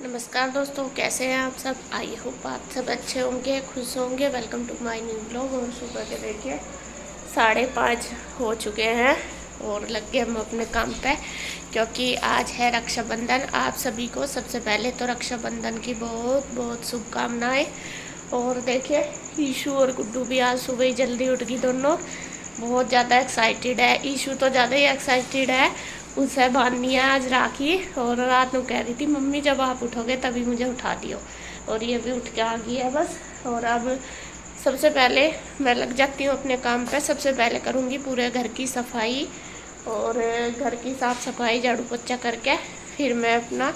नमस्कार दोस्तों, कैसे हैं आप सब। आई होप आप सब अच्छे होंगे, खुश होंगे। Welcome to my new blog. और सुबह के देखिए 5:30 हो चुके हैं और लग गए हम अपने काम पे, क्योंकि आज है रक्षाबंधन। आप सभी को सबसे पहले तो रक्षाबंधन की बहुत बहुत शुभकामनाएं। और देखिए ईशू और गुड्डू भी आज सुबह ही जल्दी उठ गई, दोनों बहुत ज़्यादा एक्साइटेड है। ईशू तो ज़्यादा ही एक्साइटेड है, उसे बांधनी है आज राखी। और रात को कह रही थी मम्मी जब आप उठोगे तभी मुझे उठा दियो, और ये भी उठ के आ गई है बस। और अब सबसे पहले मैं लग जाती हूँ अपने काम पे। सबसे पहले करूँगी पूरे घर की सफाई, और घर की साफ़ सफाई झाड़ू पोछा करके फिर मैं अपना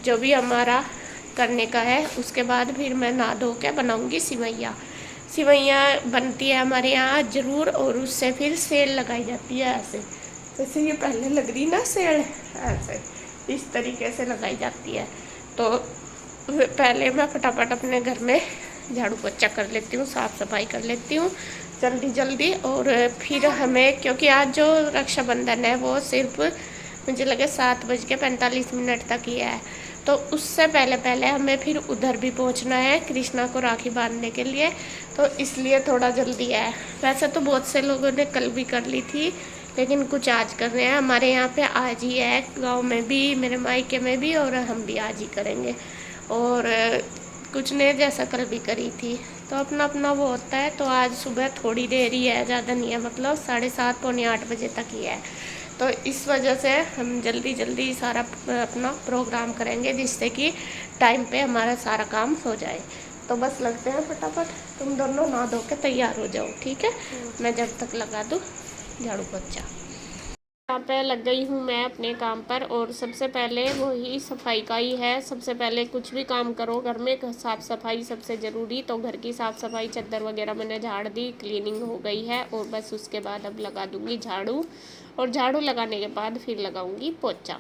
जो भी हमारा करने का है उसके बाद फिर मैं नहा धो के बनाऊँगी सिवैया। सिवैयाँ बनती है हमारे यहाँ ज़रूर, और उससे फिर सेल लगाई जाती है ऐसे, जैसे ये पहले लग रही ना सेल, ऐसे इस तरीके से लगाई जाती है। तो पहले मैं फटाफट अपने घर में झाड़ू पोछा कर लेती हूँ, साफ़ सफाई कर लेती हूँ जल्दी जल्दी। और फिर हमें, क्योंकि आज जो रक्षाबंधन है वो सिर्फ मुझे लगे 7:45 तक ही है, तो उससे पहले पहले हमें फिर उधर भी पहुंचना है कृष्णा को राखी बांधने के लिए, तो इसलिए थोड़ा जल्दी है। वैसे तो बहुत से लोगों ने कल भी कर ली थी, लेकिन कुछ आज कर रहे हैं। हमारे यहाँ पे आज ही है, गांव में भी, मेरे मायके में भी, और हम भी आज ही करेंगे। और कुछ ने जैसा कल भी करी थी, तो अपना अपना वो होता है। तो आज सुबह थोड़ी देर ही है, ज़्यादा नहीं है, मतलब 7:30 पौने 8 बजे तक ही है। तो इस वजह से हम जल्दी जल्दी सारा अपना प्रोग्राम करेंगे, जिससे कि टाइम पे हमारा सारा काम हो जाए। तो बस लगते हैं फटाफट, तुम दोनों नहा धो के तैयार हो जाओ, ठीक है। मैं जब तक लगा दूँ झाड़ू पोछा। यहाँ पे लग गई हूँ मैं अपने काम पर, और सबसे पहले वही सफाई का ही है। सबसे पहले कुछ भी काम करो घर में, साफ़ सफाई सबसे ज़रूरी। तो घर की साफ़ सफाई, चादर वगैरह मैंने झाड़ दी, क्लीनिंग हो गई है। और बस उसके बाद अब लगा दूँगी झाड़ू, और झाड़ू लगाने के बाद फिर लगाऊँगी पोछा।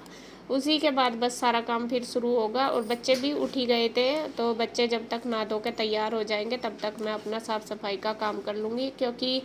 उसी के बाद बस सारा काम फिर शुरू होगा। और बच्चे भी उठ ही गए थे, तो बच्चे जब तक नहा धो के तैयार हो जाएंगे तब तक मैं अपना साफ़ सफाई का काम कर लूँगी, क्योंकि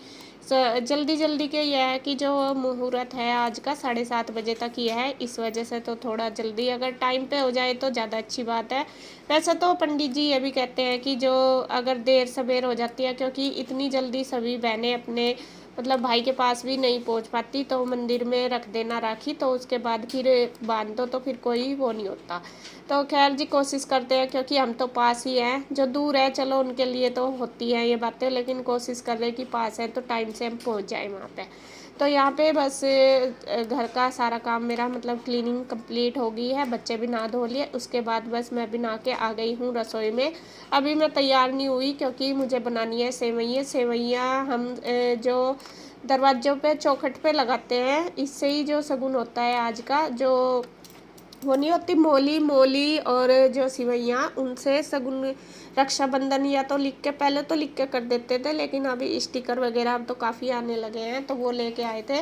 जल्दी जल्दी के यह है कि जो मुहूर्त है आज का 7:30 बजे तक ही है, इस वजह से तो थोड़ा जल्दी अगर टाइम पे हो जाए तो ज़्यादा अच्छी बात है। वैसे तो पंडित जी ये भी कहते हैं कि जो अगर देर सवेर हो जाती है, क्योंकि इतनी जल्दी सभी बहनें अपने मतलब भाई के पास भी नहीं पहुंच पाती, तो मंदिर में रख देना राखी, तो उसके बाद फिर बांध दो, तो फिर कोई वो नहीं होता। तो खैर जी, कोशिश करते हैं, क्योंकि हम तो पास ही हैं, जो दूर है चलो उनके लिए तो होती हैं ये बातें, लेकिन कोशिश कर रहे हैं कि पास है तो टाइम से हम पहुंच जाए वहाँ पे। तो यहाँ पे बस घर का सारा काम मेरा मतलब क्लीनिंग कंप्लीट हो गई है, बच्चे भी नहा धो लिए, उसके बाद बस मैं भी नहा के आ गई हूँ रसोई में। अभी मैं तैयार नहीं हुई, क्योंकि मुझे बनानी है सेवैयाँ। सेवैयाँ हम जो दरवाज़ों पे चौखट पे लगाते हैं, इससे ही जो शगुन होता है आज का, जो वो नहीं होती मोली मोली और जो सिवैयाँ, उनसे शगुन रक्षाबंधन या तो लिख के, पहले तो लिख के कर देते थे, लेकिन अभी स्टिकर वगैरह अब तो काफ़ी आने लगे हैं, तो वो लेके आए थे।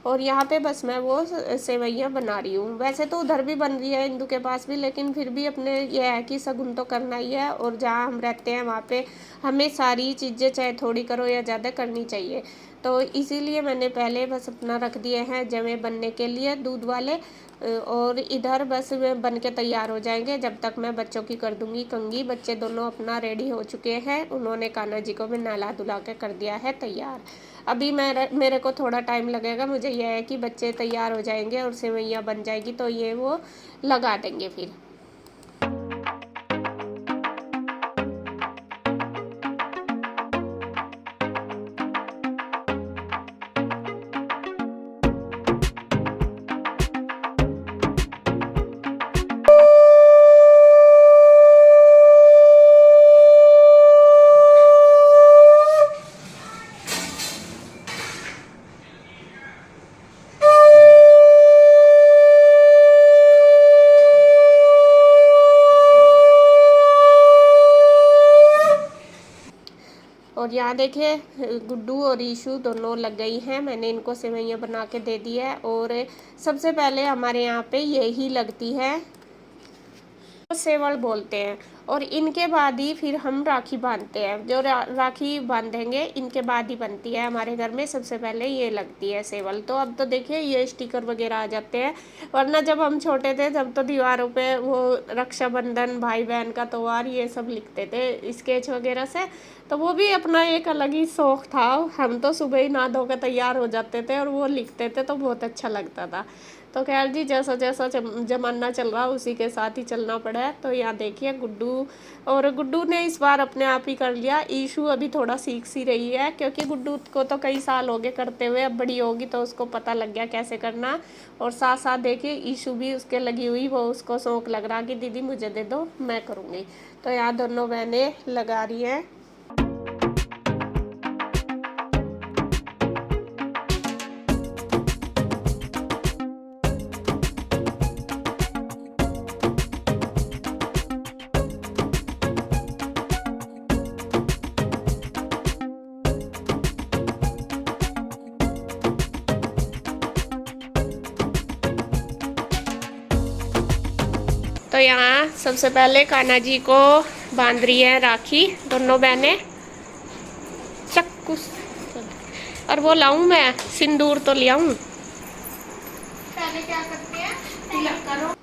और यहाँ पे बस मैं वो सेवैयाँ बना रही हूँ। वैसे तो उधर भी बन रही है इंदू के पास भी, लेकिन फिर भी अपने यह है कि शगुन तो करना ही है, और जहाँ हम रहते हैं वहाँ पे हमें सारी चीज़ें चाहे थोड़ी करो या ज़्यादा करनी चाहिए। तो इसीलिए मैंने पहले बस अपना रख दिए हैं जवे बनने के लिए दूध वाले, और इधर बस बन के तैयार हो जाएंगे। जब तक मैं बच्चों की कर दूंगी कंघी। बच्चे दोनों अपना रेडी हो चुके हैं, उन्होंने कान्हा जी को भी नहला धुला के कर दिया है तैयार। अभी मेरे को थोड़ा टाइम लगेगा, मुझे यह है कि बच्चे तैयार हो जाएंगे और सेवैयाँ बन जाएगी, तो ये वो लगा देंगे फिर। और यहाँ देखिए गुड्डू और ईशू दोनों लग गई हैं, मैंने इनको सेवैयाँ बना के दे दी है। और सबसे पहले हमारे यहाँ पे यही लगती है सेवल बोलते हैं। और इनके बाद ही फिर हम राखी बांधते हैं। जो राखी बांधेंगे इनके बाद ही बनती है हमारे घर में, सबसे पहले ये लगती है सेवल। तो अब तो देखिए ये स्टिकर वगैरह आ जाते हैं, वरना जब हम छोटे थे जब तो दीवारों पे वो रक्षाबंधन, भाई बहन का त्योहार, ये सब लिखते थे स्केच वगैरह से। तो वो भी अपना एक अलग ही शौक था। हम तो सुबह ही नहा धो कर तैयार हो जाते थे और वो लिखते थे, तो बहुत अच्छा लगता था। तो खैर जी, जैसा जैसा जमाना चल रहा उसी के साथ ही चलना पड़ा है। तो यहाँ देखिए गुड्डू, और गुड्डू ने इस बार अपने आप ही कर लिया। ईशू अभी थोड़ा सीख सी रही है, क्योंकि गुड्डू को तो कई साल हो गए करते हुए, अब बड़ी होगी तो उसको पता लग गया कैसे करना। और साथ साथ देखिए ईशू भी उसके लगी हुई, वो उसको शौक लग रहा कि दीदी मुझे दे दो, मैं करूँगी। तो यहाँ दोनों बहनें लगा रही हैं। तो यहाँ सबसे पहले कान्हा जी को बांध रही है राखी दोनों बहनें। चक्कू और वो लाऊं मैं, सिंदूर तो ले आऊं। पहले क्या करते हैं, तिलक करो।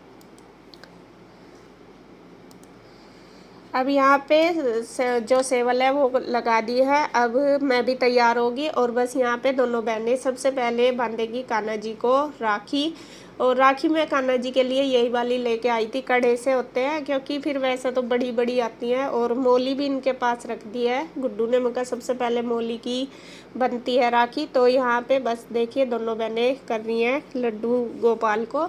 अब यहाँ पे जो सेवल है वो लगा दी है। अब मैं भी तैयार होगी और बस यहाँ पे दोनों बहनें सबसे पहले बांधेगी कान्हा जी को राखी। और राखी मैं कान्हा जी के लिए यही वाली लेके आई थी, कड़े से होते हैं, क्योंकि फिर वैसे तो बड़ी बड़ी आती हैं। और मोली भी इनके पास रख दी है। गुड्डू ने मुझे सबसे पहले मोली की बनती है राखी। तो यहाँ पे बस देखिए दोनों बहनें कर रही हैं लड्डू गोपाल को,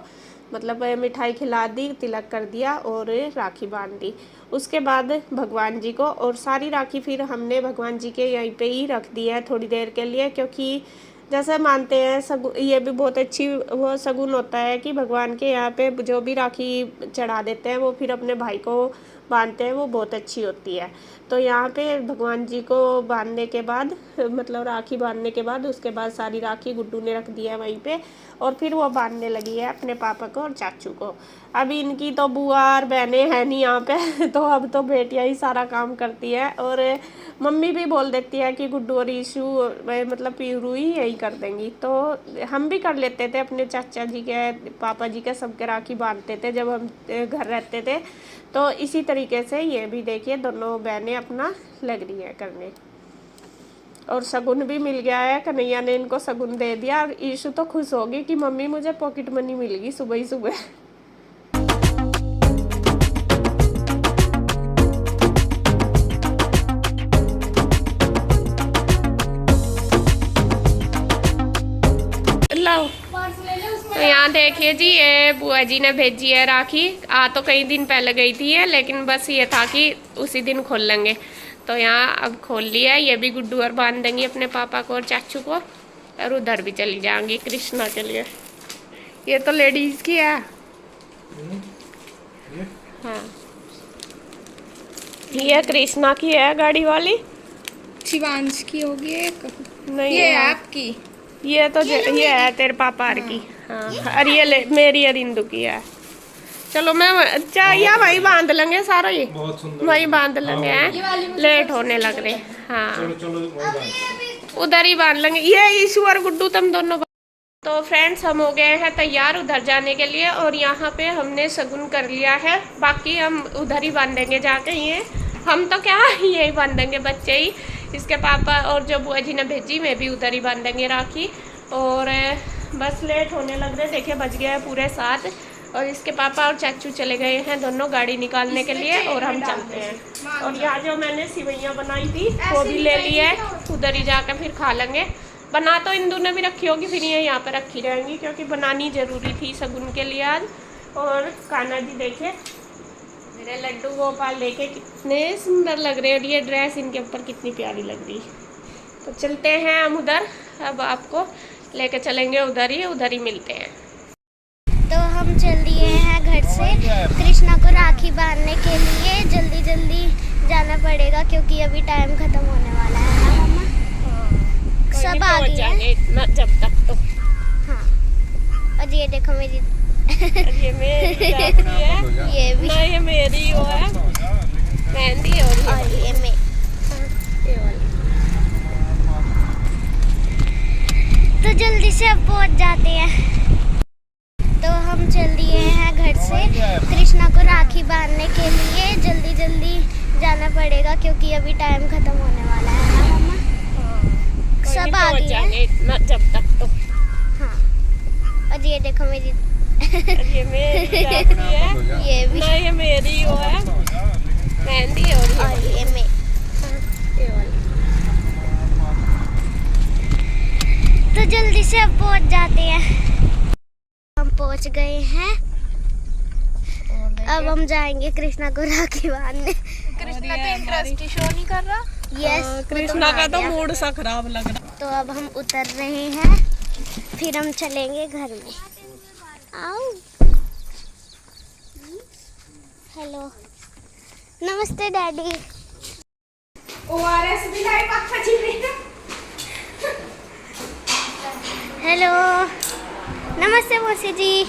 मतलब मिठाई खिला दी, तिलक कर दिया और राखी बांध दी। उसके बाद भगवान जी को, और सारी राखी फिर हमने भगवान जी के यहीं पे ही रख दी है थोड़ी देर के लिए, क्योंकि जैसे मानते हैं सगुन, ये भी बहुत अच्छी वो शगुन होता है कि भगवान के यहाँ पे जो भी राखी चढ़ा देते हैं वो फिर अपने भाई को बांधते हैं, वो बहुत अच्छी होती है। तो यहाँ पे भगवान जी को बांधने के बाद, मतलब राखी बांधने के बाद, उसके बाद सारी राखी गुड्डू ने रख दी है वहीं पे, और फिर वो बांधने लगी है अपने पापा को और चाचू को। अभी इनकी तो बुआ और बहनें हैं नहीं यहाँ पे तो अब तो बेटियाँ ही सारा काम करती है। और मम्मी भी बोल देती है कि गुड्डू और ईशू मतलब पीरू ही यही कर देंगी। तो हम भी कर लेते थे, अपने चाचा जी के, पापा जी के, सबके राखी बांधते थे जब हम घर रहते थे। तो इसी तरीके से ये भी देखिए दोनों बहनें अपना लग रही है करने। और शगुन भी मिल गया है, कन्हैया ने इनको शगुन दे दिया। और ईशू तो खुश होगी कि मम्मी मुझे पॉकेट मनी मिल गई सुबह ही सुबह। तो यहाँ देखिए जी, ये बुआ जी ने भेजी है राखी। आ तो कई दिन पहले गई थी है, लेकिन बस ये था कि उसी दिन खोल लेंगे। तो यहाँ अब खोल लिया है। ये भी गुड्डू और बांध देंगी अपने पापा को और चाचू को, और उधर भी चली जाएंगी कृष्णा के लिए। ये तो लेडीज की है। हाँ, ये कृष्णा की है गाड़ी वाली, शिवांश की होगी एक। नहीं ये आपकी, ये तो ये है तेरे पापा की। हाँ, और ये मेरी और इंदू की है। चलो मैं या वही बांध लेंगे सारा, ये वही बांध लेंगे। हैं लेट होने लग रहे। हाँ चलो उधर ही बांध लेंगे। ये ईशू और गुड्डू तुम दोनों। तो फ्रेंड्स, हम हो गए हैं तैयार उधर जाने के लिए, और यहाँ पे हमने शगुन कर लिया है। बाकी हम उधर ही बांधेंगे जाके। ये हम तो क्या यही बांधेंगे, बच्चे ही, इसके पापा और जो बुआ जी ने भेजी, मैं भी उधर ही बांधेंगे राखी। और बस लेट होने लग रहे, देखिए बज गया है पूरे 7। और इसके पापा और चाचू चले गए हैं दोनों गाड़ी निकालने के लिए, और हम चलते हैं। और यहाँ जो मैंने सिवैयाँ बनाई थी वो भी ले ली है, उधर ही जाकर फिर खा लेंगे। बना तो इंदू ने भी रखी होगी, फिर ये यहाँ पे रखी रहेंगी, क्योंकि बनानी ज़रूरी थी शगुन के लिए आज। और कान्हा जी देखिए मेरे लड्डू गोपाल लेके कितने सुंदर लग रहे हैं, और ये ड्रेस इनके ऊपर कितनी प्यारी लग रही है। तो चलते हैं हम उधर, अब आपको लेके चलेंगे उधर ही मिलते हैं। तो हम चल दिए हैं घर से कृष्णा को राखी बांधने के लिए। जल्दी जल्दी जाना पड़ेगा क्योंकि अभी टाइम खत्म होने वाला है ना मम्मा। सब आ गए हैं जब तक तो। हाँ, और ये देखो मेरी ये मेरी आपकी है। ये भी ना ये मेरी वो है मेहंदी और ये मैं ये वाली। तो जल्दी से अब पहुंच जाते हैं। तो हम चल दिए हैं घर से कृष्णा को राखी बांधने के लिए। जल्दी जल्दी जाना पड़ेगा क्योंकि अभी टाइम खत्म होने वाला है ना मम्मा। सब आ गए हैं। इतना जब तक तो हाँ, और ये देखो मेरी ये मेरी आपकी है। ये भी ना ये मेरी वो है मेहंदी और ये मैं ये वाली। तो जल्दी से अब पहुंच जाते हैं। हम पहुंच गए हैं। अब हम जाएंगे कृष्णा को राखी बांधने। कृष्णा तो इंटरेस्ट शो नहीं कर रहा। यस, कृष्णा का तो मूड सा खराब लग रहा। तो अब हम उतर रहे हैं, फिर हम चलेंगे घर में। आओ, हेलो, नमस्ते डैडी। ओआरएस भी लाई पक्का चीनी। हेलो, नमस्ते मौसी जी।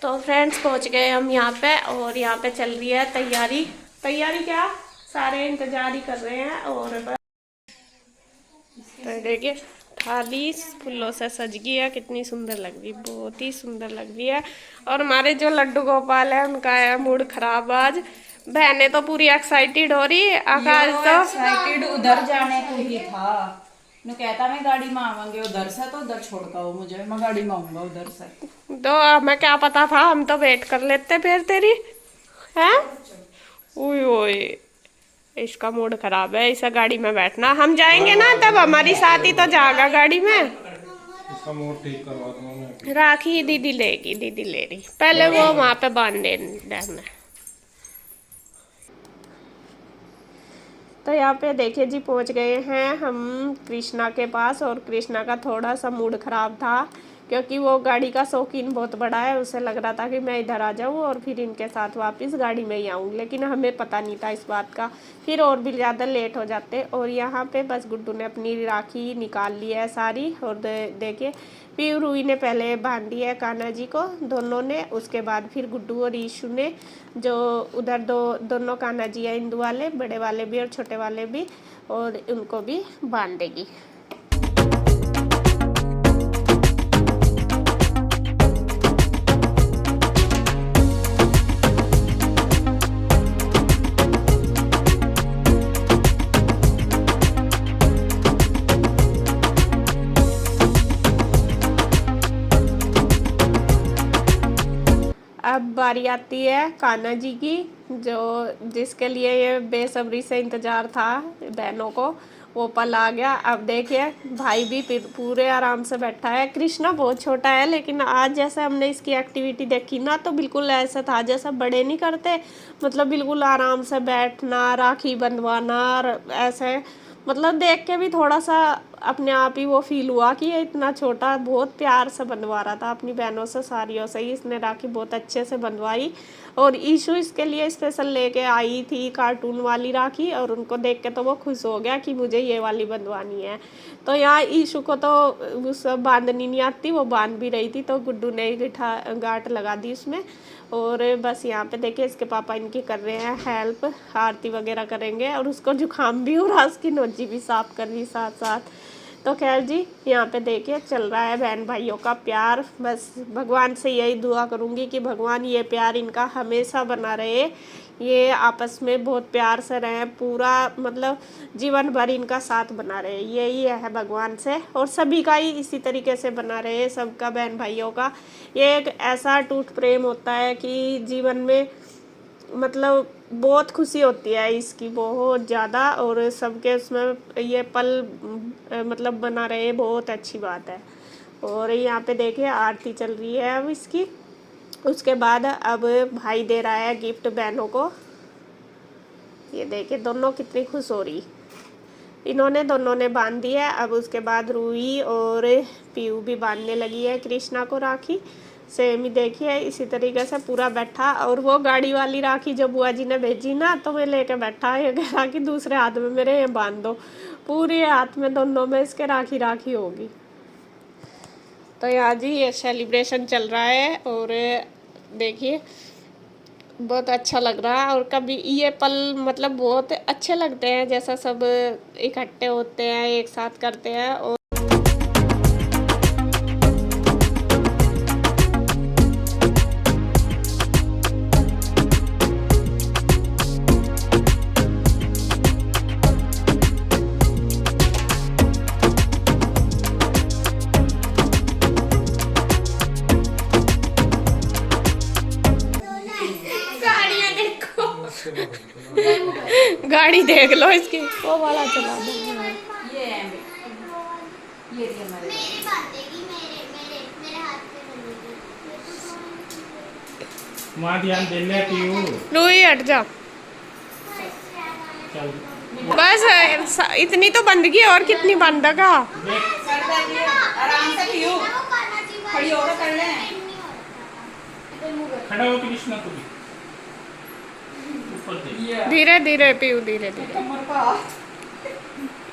तो फ्रेंड्स पहुंच गए हम यहाँ पे और यहाँ पे चल रही है तैयारी। तैयारी क्या, सारे इंतजार ही कर रहे हैं। और बस तो देखिए थाली फूलों से सज गई है, कितनी सुंदर लग रही है, बहुत ही सुंदर लग रही है। और हमारे जो लड्डू गोपाल है उनका है मूड खराब आज। बहने तो पूरी एक्साइटेड हो रही है, आकाश तो एक्साइटेड उधर जाने को ही था। मैं कहता मैं गाड़ी में आवांगे उधर से, तो उधर छोड़ का वो मुझे, मैं गाड़ी में आऊंगा उधर से। तो हमें क्या पता था, हम तो वेट कर लेते फिर तेरी है। ओए ओए, इसका मूड खराब है, इसे गाड़ी में बैठना। हम जाएंगे ना तब हमारी साथी तो जाएगा गाड़ी में। इसका मूड ठीक करवा दूंगा मैं। राखी दीदी लेगी, दीदी ले रही, पहले वो वहां पे बांध देना। तो यहाँ पे देखिए जी पहुंच गए हैं हम कृष्णा के पास। और कृष्णा का थोड़ा सा मूड खराब था क्योंकि वो गाड़ी का शौकीन बहुत बड़ा है। उसे लग रहा था कि मैं इधर आ जाऊँ और फिर इनके साथ वापस गाड़ी में ही आऊँ, लेकिन हमें पता नहीं था इस बात का, फिर और भी ज़्यादा लेट हो जाते। और यहाँ पे बस गुड्डू ने अपनी राखी निकाल ली है सारी। और देखिए पीयू रूही ने पहले बांध दी है कान्हा जी को, दोनों ने। उसके बाद फिर गुड्डू और ईशु ने, जो उधर दोनों कान्हा जी है हिंदू वाले, बड़े वाले भी और छोटे वाले भी, और उनको भी बांध देगी। अब बारी आती है कान्हा जी की, जिसके लिए ये बेसब्री से इंतजार था बहनों को। वो पल आ गया। अब देखिए भाई भी पूरे आराम से बैठा है। कृष्णा बहुत छोटा है, लेकिन आज जैसे हमने इसकी एक्टिविटी देखी ना, तो बिल्कुल ऐसा था जैसा बड़े नहीं करते। मतलब बिल्कुल आराम से बैठना, राखी बंधवाना, ऐसे मतलब देख के भी थोड़ा सा अपने आप ही वो फील हुआ कि ये इतना छोटा बहुत प्यार से बंधवा रहा था अपनी बहनों से, सारियों से ही इसने राखी बहुत अच्छे से बंधवाई। और ईशु इसके लिए स्पेशल लेके आई थी कार्टून वाली राखी, और उनको देख के तो वो खुश हो गया कि मुझे ये वाली बंधवानी है। तो यहाँ ईशु को तो उस बांधनी नहीं आती, वो बांध भी रही थी, तो गुड्डू ने गांठ लगा दी उसमें। और बस यहाँ पे देखिए इसके पापा इनकी कर रहे हैं हेल्प, आरती वगैरह करेंगे। और उसको जुकाम भी हो रहा, उसकी नोजी भी साफ कर रही साथ साथ। तो खैर जी यहाँ पे देखिए चल रहा है बहन भाइयों का प्यार। बस भगवान से यही दुआ करूँगी कि भगवान ये प्यार इनका हमेशा बना रहे, ये आपस में बहुत प्यार से रहें, पूरा मतलब जीवन भर इनका साथ बना रहे, यही है भगवान से। और सभी का ही इसी तरीके से बना रहे, सबका बहन भाइयों का। ये एक ऐसा टूट प्रेम होता है कि जीवन में मतलब बहुत खुशी होती है इसकी, बहुत ज़्यादा। और सबके उसमें ये पल मतलब बना रहे, बहुत अच्छी बात है। और यहाँ पे देखिए आरती चल रही है अब इसकी। उसके बाद अब भाई दे रहा है गिफ्ट बहनों को। ये देखिए दोनों कितनी खुश हो रही, इन्होंने दोनों ने बांध दी है। अब उसके बाद रूही और पीयू भी बांधने लगी है कृष्णा को राखी। सेम ही देखिए इसी तरीके से पूरा बैठा। और वो गाड़ी वाली राखी जो बुआ जी ने भेजी ना, तो मैं लेके बैठा, ये राखी दूसरे हाथ में मेरे ये बांध दो, पूरे हाथ में दोनों में इसके राखी राखी होगी। तो यहाँ जी ये सेलिब्रेशन चल रहा है और देखिए बहुत अच्छा लग रहा है। और कभी ये पल मतलब बहुत अच्छे लगते हैं, जैसा सब इकट्ठे होते हैं एक साथ करते हैं। और गाड़ी देख लो इसकी, वो वाला चला दो। ये है ये भी हमारे मेरी बातेगी मेरे हाथ पे बनेगी। माँ ध्यान दे ले पीयू। रूही हट जा चल बस। इतनी तो बंदगी और कितनी बंदगा। आराम से पियो, खड़ी होकर कर ले। खड़ा हो कृष्णा को भी ऊपर दे। धीरे धीरे पीऊ, धीरे धीरे। कमर का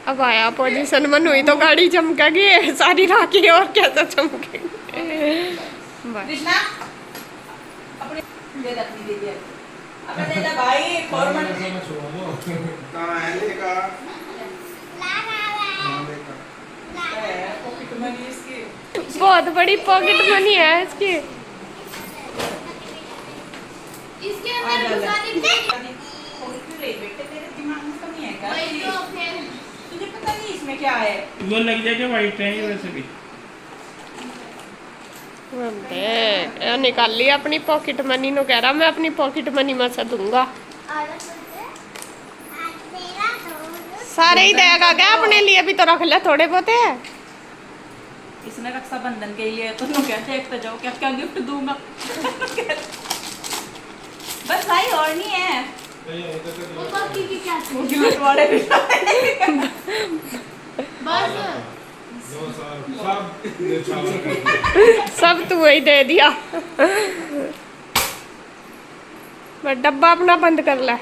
अब आया पोजीशन में हुई तो गाड़ी चमकेगी सारी राखी, और कैसा चमकेगी। बस कृष्णा अपने दे दे अपनी दीदी अपने दे दे भाई फॉर्मल ऐसे मत छुआ दो। कहाँ है लेका? पॉकेट मनी इसकी बहुत बड़ी पॉकेट मनी है इसकी। इसके अंदर सारी बेटे तेरे दिमाग में कमी है क्या? तुझे पता नहीं इसमें क्या है? वो लग जाएगा वाइट है ये वैसे भी। ये निकाल ली अपनी पॉकेट मनी। नो कह रहा मैं अपनी पॉकेट मनी में से दूंगा। सारे ही देगा क्या? अपने लिए भी तो रख ले थोड़े बहुत है। इसने रक्षाबंधन के लिए तो नो कहते एक तो जाओ क्या क्या गिफ्ट दूंगा। बस भाई और नहीं है वो बाकी की क्या थी? गिफ्ट वाले भी बस दो साल सब निछावर कर सब तू वही दे दिया। बस डब्बा अपना बंद कर ले।